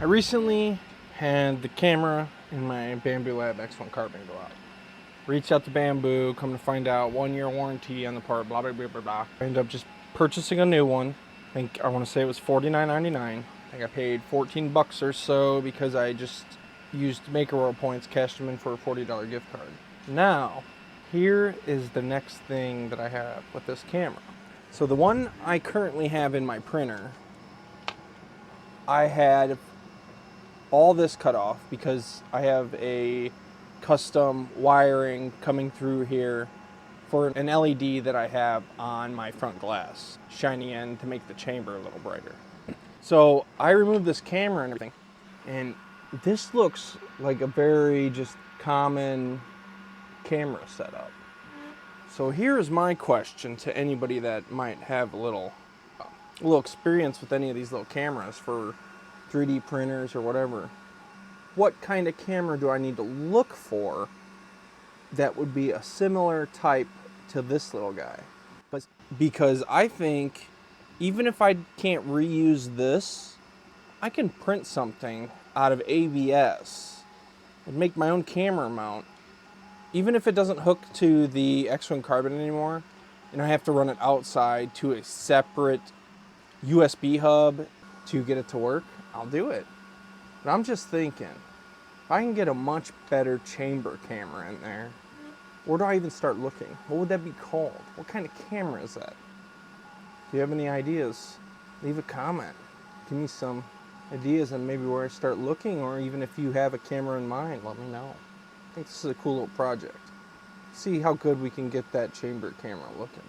I recently had the camera in my Bamboo Lab X1-Carbon go out. Reached out to Bamboo, come to find out 1-year warranty on the part, blah, blah, blah, blah, blah. I ended up just purchasing a new one. I want to say it was $49.99. I think I paid 14 bucks or so because I just used MakerWorld points, cashed them in for a $40 gift card. Now, here is the next thing that I have with this camera. So the one I currently have in my printer, I had all this cut off because I have a custom wiring coming through here for an LED that I have on my front glass, shining in to make the chamber a little brighter. So I removed this camera and everything, and this looks like a very just common camera setup. So here's my question to anybody that might have a little experience with any of these little cameras for 3D printers or whatever. What kind of camera do I need to look for that would be a similar type to this little guy? But because I think even if I can't reuse this, I can print something out of ABS and make my own camera mount. Even if it doesn't hook to the X1-Carbon anymore, and I have to run it outside to a separate USB hub to get it to work, I'll do it. But I'm just thinking, if I can get a much better chamber camera in there, where do I even start looking? What would that be called? What kind of camera is that? If you have any ideas, leave a comment. Give me some ideas on maybe where I start looking, or even if you have a camera in mind, let me know. I think this is a cool little project. See how good we can get that chamber camera looking.